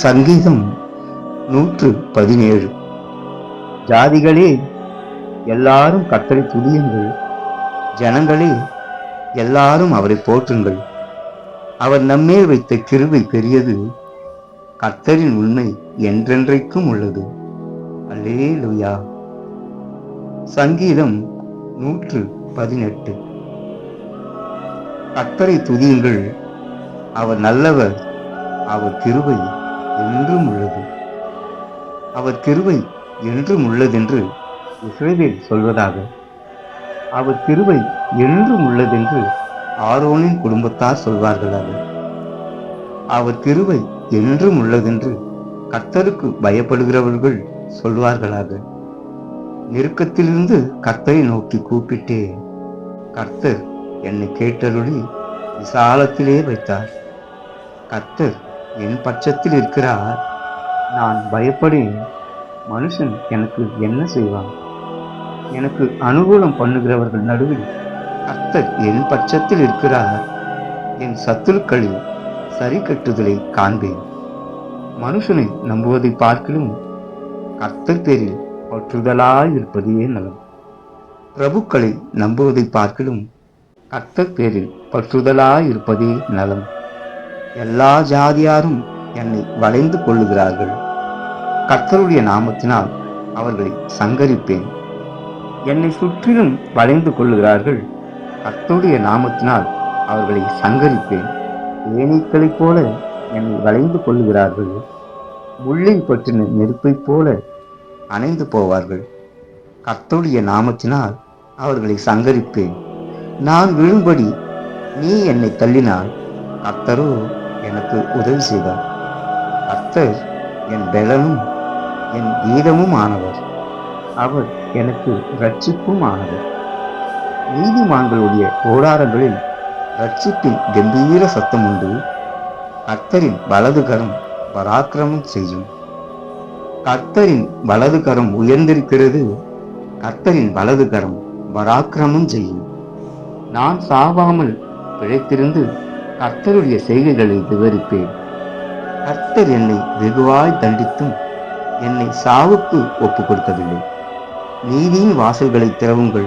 சங்கீதம் 117. ஜாதிகளே, எல்லாரும் கர்த்தரை துதியுங்கள். ஜனங்களே, எல்லாரும் அவரை போற்றுங்கள். அவர் நம்மேல் வைத்த கிருபை பெரியது. கர்த்தரின் உண்மை என்றென்றைக்கும் உள்ளது. அல்லேலூயா. சங்கீதம் 118. கர்த்தரை துதியுங்கள். அவர் நல்லவர். அவர் கிருபை என்றும் உள்ளது. அவர் கிருபை என்றும் உள்ளதென்று இஸ்ரவேல் சொல்வதாக. அவர் கிருபை என்றும் உள்ளதென்று ஆரோனின் குடும்பத்தார் சொல்வார்களாக. அவர் கிருபை என்றும் உள்ளதென்று கர்த்தருக்கு பயப்படுகிறவர்கள் சொல்வார்களாக. நெருக்கத்திலிருந்து கர்த்தரை நோக்கி கூப்பிட்டேன். கர்த்தர் என்னை கேட்டருளி விசாலத்திலே வைத்தார். கர்த்தர் என் பட்சத்தில் இருக்கிறார். நான் பயப்படேன். மனுஷன் எனக்கு என்ன செய்வான்? எனக்கு அனுகூலம் பண்ணுகிறவர்கள் நடுவில் கர்த்தர் என் பட்சத்தில் இருக்கிறார். என் சத்துருக்களில் சரி கட்டுதலை காண்பேன். மனுஷனை நம்புவதை பார்க்கிலும் கர்த்தர் பேரில் பற்றுதலாயிருப்பதே நலம். பிரபுக்களை நம்புவதை பார்க்கிலும் கர்த்தர் பேரில் பற்றுதலாயிருப்பதே நலம். எல்லா ஜாதியாரும் என்னை வளைந்து கொள்ளுகிறார்கள். கர்த்தருடைய நாமத்தினால் அவர்களை சங்கரிப்பேன். என்னை சுற்றிலும் வளைந்து கொள்ளுகிறார்கள். கர்த்தருடைய நாமத்தினால் அவர்களை சங்கரிப்பேன். தேனீக்களைப் போல என்னை வளைந்து கொள்ளுகிறார்கள். முள்ளில் பற்றின நெருப்பைப் போல அணைந்து போவார்கள். கர்த்தருடைய நாமத்தினால் அவர்களை சங்கரிப்பேன். நான் விழும்படி நீ என்னை தள்ளினால் கர்த்தரோ எனக்கு உதவி செய்தார். கர்த்தர் என் பெலனும் என் கீதமும் ஆனவர். அவர் எனக்கு இரட்சிப்பும் ஆனவர். நீதிமான்களுடைய ஓடாரங்களில் இரட்சிப்பின் கம்பீர சத்தம் உண்டு. கர்த்தரின் வலது கரம் பராக்கிரமம் செய்யும். கர்த்தரின் வலது கரம் உயர்ந்திருக்கிறது. கர்த்தரின் வலது கரம் பராக்கிரமம் செய்யும். நான் சாவாமல் பிழைத்திருந்து கர்த்தருடைய செய்கைகளை விவரிப்பேன். கர்த்தர் என்னை வெகுவாய் தண்டித்தும் என்னை சாவுக்கு ஒப்பு கொடுக்கவில்லை. நீதியின் வாசல்களை திறவுங்கள்.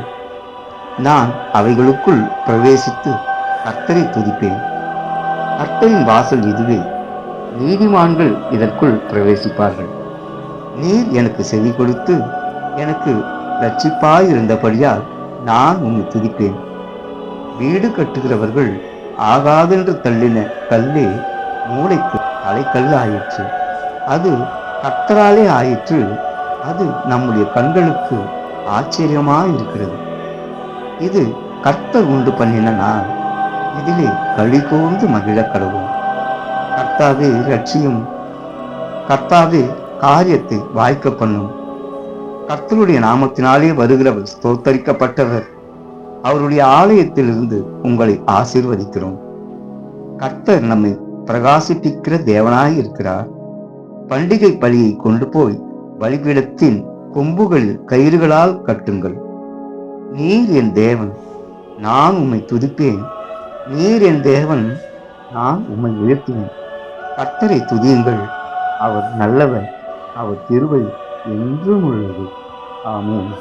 நான் அவைகளுக்குள் பிரவேசித்து கர்த்தரை துதிப்பேன். கர்த்தரின் வாசல் இதுவே. நீதிமான்கள் இதற்குள் பிரவேசிப்பார்கள். நீர் எனக்கு செவி கொடுத்து எனக்கு இரட்சிப்பாயிருந்தபடியால் நான் உம்மை துதிப்பேன். வீடு கட்டுகிறவர்கள் ஆகாதென்று தள்ளின கல்லே மூளைக்கு தலைக்கல் ஆயிற்று. அது கர்த்தராலே ஆயிற்று. அது நம்முடைய கண்களுக்கு ஆச்சரியமாயிருக்கிறது. இது கர்த்தர் உண்டு பண்ணின நாள். இதிலே களி கூர்ந்து மகிழ கடவுள். கர்த்தாவே ரட்சியும். கர்த்தாவே காரியத்தை வாய்க்க பண்ணும். கர்த்தருடைய நாமத்தினாலே வருகிறவர் ஸ்தோத்தரிக்கப்பட்டவர். அவருடைய ஆலயத்திலிருந்து உங்களை ஆசீர்வதிக்கிறோம். கர்த்தர் நம்மை பிரகாசிப்பிக்கிற தேவனாய் இருக்கிறார். பண்டிகை பலியை கொண்டு போய் பலிபீடத்தின் கொம்புகளில் கயிறுகளால் கட்டுங்கள். நீர் என் தேவன், நான் உம்மை துதிப்பேன். நீர் என் தேவன், நான் உம்மை உயர்த்துவேன். கர்த்தரை துதியுங்கள். அவர் நல்லவர். அவர் கிருபை என்றும் உள்ளது. ஆமென்.